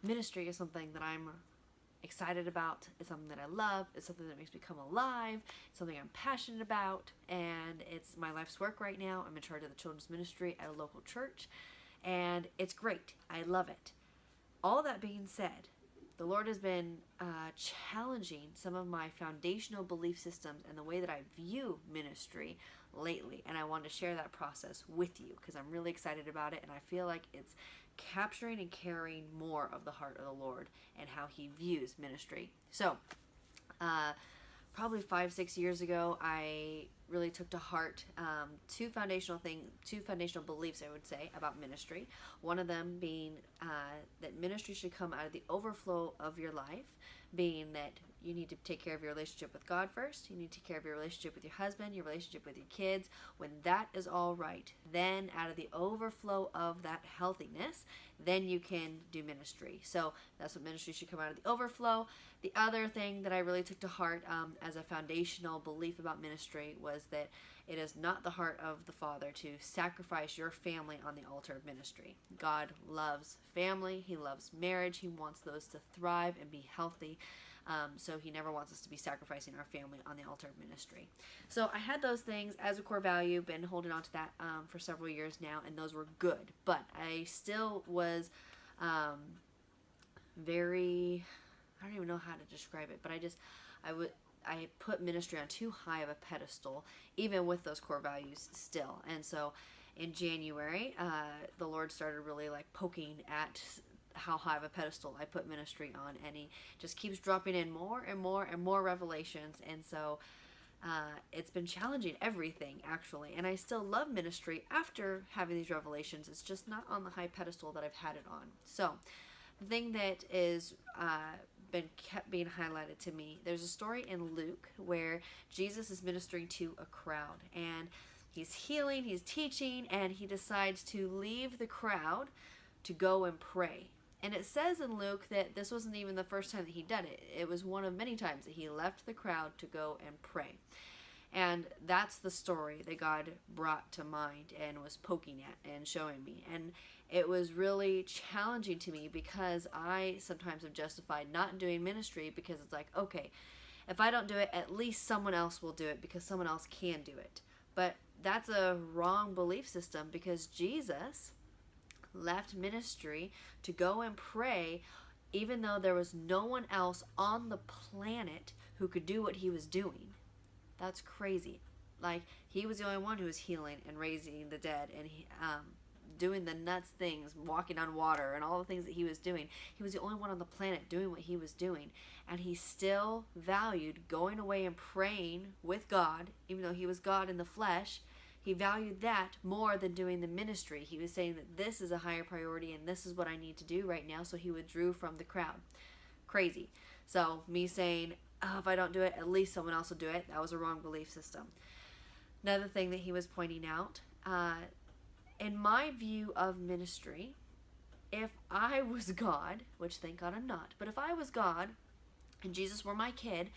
ministry is something that I'm excited about. It's something that I love. It's something that makes me come alive. It's something I'm passionate about, and it's my life's work right now. I'm in charge of the children's ministry at a local church, and it's great. I love it. All that being said, the Lord has been challenging some of my foundational belief systems and the way that I view ministry lately, and I want to share that process with you because I'm really excited about it, and I feel like it's capturing and carrying more of the heart of the Lord and how He views ministry. So, probably 5-6 years ago, I really took to heart two foundational beliefs, I would say, about ministry. One of them being that ministry should come out of the overflow of your life, being that you need to take care of your relationship with God first. You need to take care of your relationship with your husband, your relationship with your kids. When that is all right, then out of the overflow of that healthiness, then you can do ministry. So that's what ministry should come out of the overflow. The other thing that I really took to heart as a foundational belief about ministry was that it is not the heart of the Father to sacrifice your family on the altar of ministry. God loves family. He loves marriage. He wants those to thrive and be healthy. So He never wants us to be sacrificing our family on the altar of ministry. So I had those things as a core value, been holding on to that for several years now, and those were good. But I still was very, I don't even know how to describe it, but I put ministry on too high of a pedestal, even with those core values still. And so in January, the Lord started really like poking at how high of a pedestal I put ministry on, and He just keeps dropping in more and more and more revelations. And so it's been challenging everything, actually, and I still love ministry after having these revelations. It's just not on the high pedestal that I've had it on. So the thing that is kept being highlighted to me, there's a story in Luke where Jesus is ministering to a crowd, and He's healing, He's teaching, and He decides to leave the crowd to go and pray. And it says in Luke that this wasn't even the first time that He done it. It was one of many times that He left the crowd to go and pray. And that's the story that God brought to mind and was poking at and showing me. And it was really challenging to me because I sometimes have justified not doing ministry because it's like, okay, if I don't do it, at least someone else will do it because someone else can do it. But that's a wrong belief system, because Jesus left ministry to go and pray even though there was no one else on the planet who could do what He was doing. That's crazy. Like, He was the only one who was healing and raising the dead, and doing the nuts things, walking on water, and all the things that He was doing. He was the only one on the planet doing what He was doing, and He still valued going away and praying with God, even though He was God in the flesh. He valued that more than doing the ministry. He was saying that this is a higher priority and this is what I need to do right now, so He withdrew from the crowd. Crazy. So me saying, oh, if I don't do it, at least someone else will do it, that was a wrong belief system. Another thing that he was pointing out, in my view of ministry, if I was God, which thank God I'm not, but if I was God and Jesus were my kid,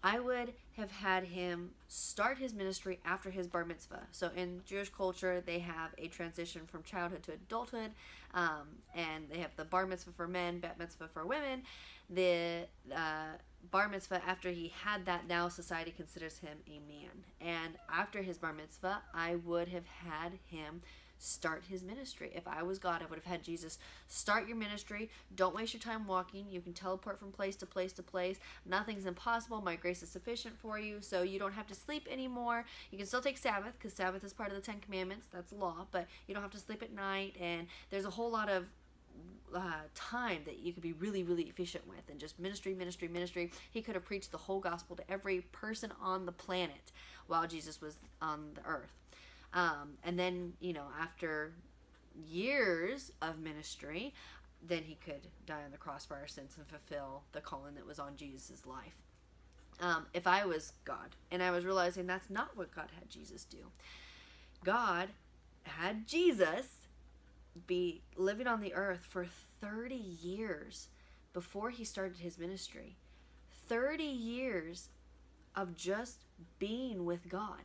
I would have had Him start His ministry after His bar mitzvah. So in Jewish culture, they have a transition from childhood to adulthood, and they have the bar mitzvah for men, bat mitzvah for women. The bar mitzvah, after he had that, now society considers him a man. And after his bar mitzvah, I would have had him start his ministry. If I was God, I would have had Jesus start your ministry. Don't waste your time walking. You can teleport from place to place to place. Nothing's impossible. My grace is sufficient for you, so you don't have to sleep anymore. You can still take Sabbath, because Sabbath is part of the 10 Commandments. That's law, but you don't have to sleep at night, and there's a whole lot of time that you could be really, really efficient with, and just ministry. He could have preached the whole gospel to every person on the planet while Jesus was on the earth. And then, after years of ministry, then He could die on the cross for our sins and fulfill the calling that was on Jesus' life. If I was God, and I was realizing that's not what God had Jesus do. God had Jesus be living on the earth for 30 years before He started His ministry. 30 years of just being with God.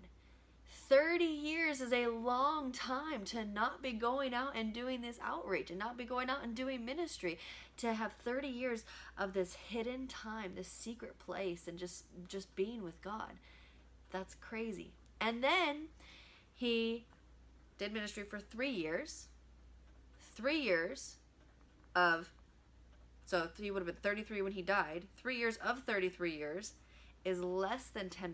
30 years is a long time to not be going out and doing this outreach and not be going out and doing ministry. To have 30 years of this hidden time, this secret place, and just being with God. That's crazy. And then he did ministry for 3 years. 3 years of, so he would have been 33 when he died. 3 years of 33 years is less than 10%.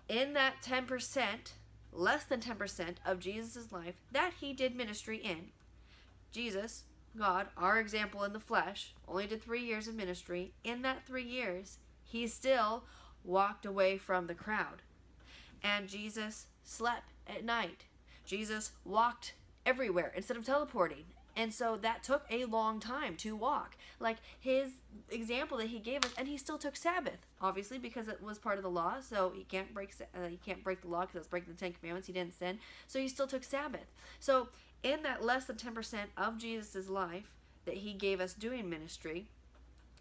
In that 10%, less than 10% of Jesus' life that he did ministry in, Jesus, God, our example in the flesh, only did 3 years of ministry. In that 3 years, he still walked away from the crowd. And Jesus slept at night. Jesus walked everywhere instead of teleporting. And so that took a long time to walk. Like his example that he gave us, and he still took Sabbath, obviously, because it was part of the law. So he can't break the law because it's breaking the 10 Commandments. He didn't sin, so he still took Sabbath. So in that less than 10% of Jesus' life that he gave us doing ministry,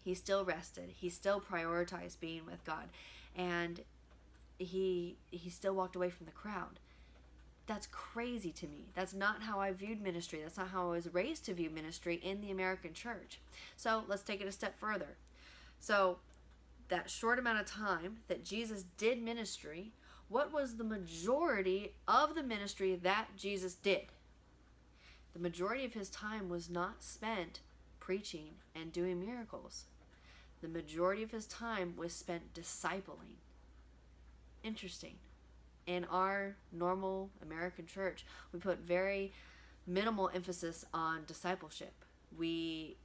he still rested. He still prioritized being with God, and he still walked away from the crowd. That's crazy to me. That's not how I viewed ministry. That's not how I was raised to view ministry in the American church. So let's take it a step further. So that short amount of time that Jesus did ministry, what was the majority of the ministry that Jesus did? The majority of his time was not spent preaching and doing miracles. The majority of his time was spent discipling. Interesting. In our normal American church, we put very minimal emphasis on discipleship. We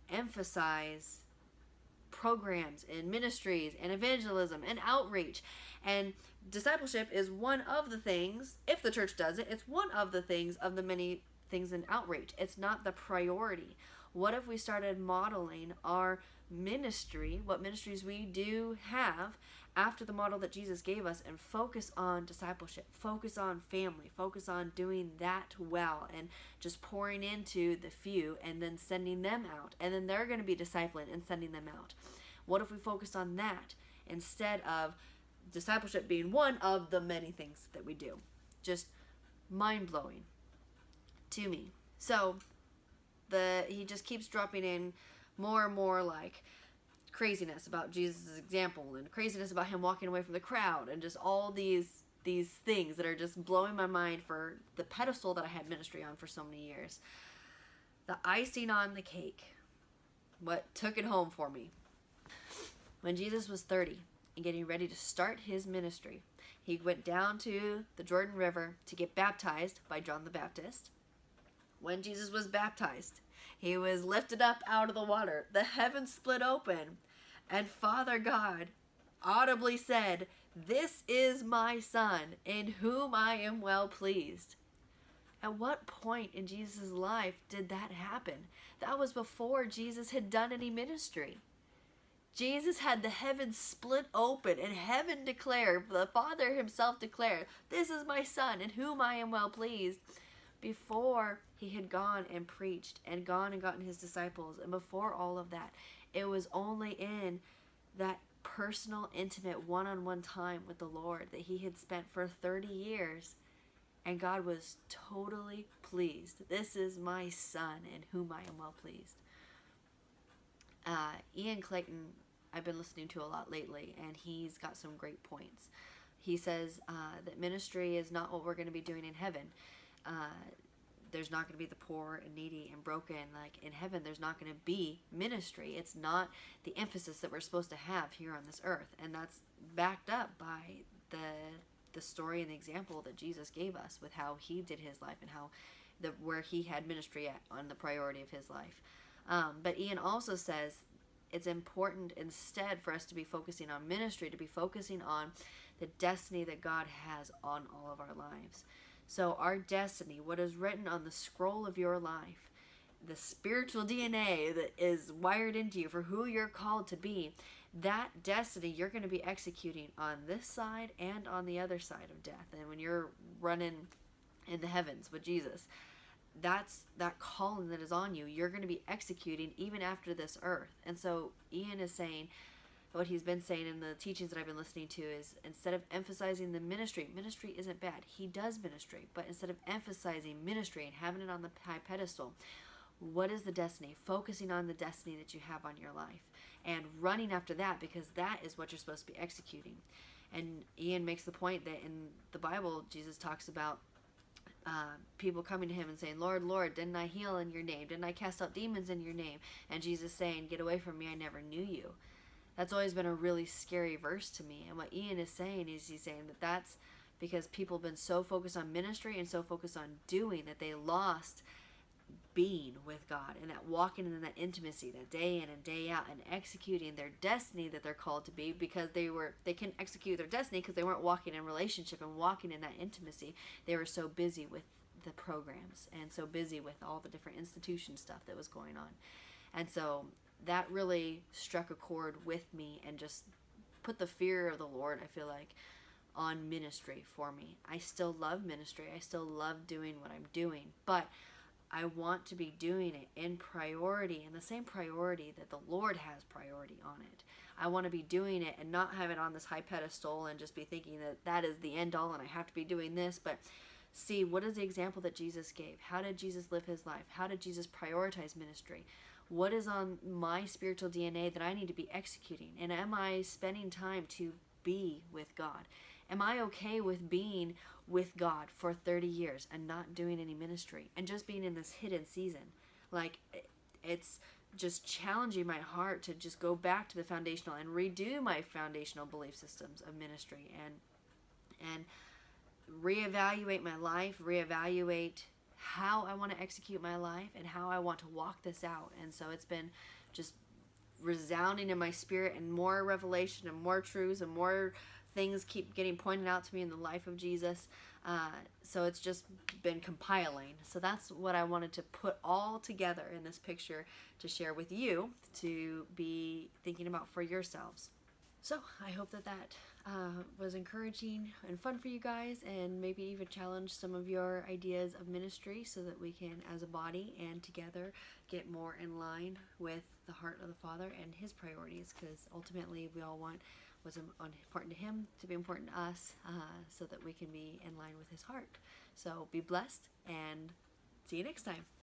emphasize programs and ministries and evangelism and outreach. And discipleship is one of the things, if the church does it, it's one of the things of the many things in outreach. It's not the priority. What if we started modeling our ministry, what ministries we do have, after the model that Jesus gave us, and focus on discipleship, focus on family, focus on doing that well, and just pouring into the few and then sending them out, and then they're going to be discipling and sending them out. What if we focused on that instead of discipleship being one of the many things that we do? Just mind-blowing to me. So he just keeps dropping in more and more like craziness about Jesus' example, and craziness about him walking away from the crowd, and just all these things that are just blowing my mind for the pedestal that I had ministry on for so many years. The icing on the cake, what took it home for me, when Jesus was 30 and getting ready to start his ministry, he went down to the Jordan River to get baptized by John the Baptist. When Jesus was baptized, he was lifted up out of the water. The heavens split open, and Father God audibly said, "This is my Son, in whom I am well pleased." At what point in Jesus' life did that happen? That was before Jesus had done any ministry. Jesus had the heavens split open, and heaven declared, the Father himself declared, "This is my Son, in whom I am well pleased," before he had gone and preached and gone and gotten his disciples. And before all of that, it was only in that personal, intimate, one-on-one time with the Lord that he had spent for 30 years. And God was totally pleased. "This is my Son, in whom I am well pleased." Ian Clayton, I've been listening to a lot lately, and he's got some great points. He says that ministry is not what we're going to be doing in heaven. There's not going to be the poor and needy and broken. Like in heaven, there's not going to be ministry. It's not the emphasis that we're supposed to have here on this earth. And that's backed up by the story and the example that Jesus gave us with how he did his life, and how where he had ministry at on the priority of his life. But Ian also says it's important, instead for us to be focusing on ministry, to be focusing on the destiny that God has on all of our lives. So our destiny, what is written on the scroll of your life, the spiritual DNA that is wired into you for who you're called to be, that destiny you're going to be executing on this side and on the other side of death. And when you're running in the heavens with Jesus, that's that calling that is on you. You're going to be executing even after this earth. And so Ian is saying, what he's been saying in the teachings that I've been listening to is, instead of emphasizing the ministry isn't bad. He does ministry, but instead of emphasizing ministry and having it on the high pedestal, what is the destiny? Focusing on the destiny that you have on your life and running after that, because that is what you're supposed to be executing. And Ian makes the point that in the Bible, Jesus talks about people coming to him and saying, Lord, Lord, didn't I heal in your name? Didn't I cast out demons in your name? And Jesus saying, get away from me, I never knew you. That's always been a really scary verse to me. And what Ian is saying is, he's saying that that's because people have been so focused on ministry and so focused on doing that they lost being with God, and that walking in that intimacy, that day in and day out, and executing their destiny that they're called to be, because they can execute their destiny because they weren't walking in relationship and walking in that intimacy. They were so busy with the programs and so busy with all the different institution stuff that was going on. And so that really struck a chord with me and just put the fear of the Lord, I feel like, on ministry for me. I still love ministry. I still love doing what I'm doing, but I want to be doing it in priority, in the same priority that the Lord has priority on it. I want to be doing it and not have it on this high pedestal and just be thinking that that is the end all and I have to be doing this, but see, what is the example that Jesus gave? How did Jesus live his life? How did Jesus prioritize ministry? What is on my spiritual DNA that I need to be executing? And am I spending time to be with God? Am I okay with being with God for 30 years and not doing any ministry and just being in this hidden season? Like, it's just challenging my heart to just go back to the foundational and redo my foundational belief systems of ministry and reevaluate my life, reevaluate how I want to execute my life and how I want to walk this out. And so it's been just resounding in my spirit, and more revelation and more truths and more things keep getting pointed out to me in the life of Jesus. So it's just been compiling. So that's what I wanted to put all together in this picture to share with you, to be thinking about for yourselves. So I hope that was encouraging and fun for you guys, and maybe even challenge some of your ideas of ministry, so that we can, as a body and together, get more in line with the heart of the Father and his priorities, because ultimately we all want what's important to him to be important to us, so that we can be in line with his heart. So be blessed, and see you next time.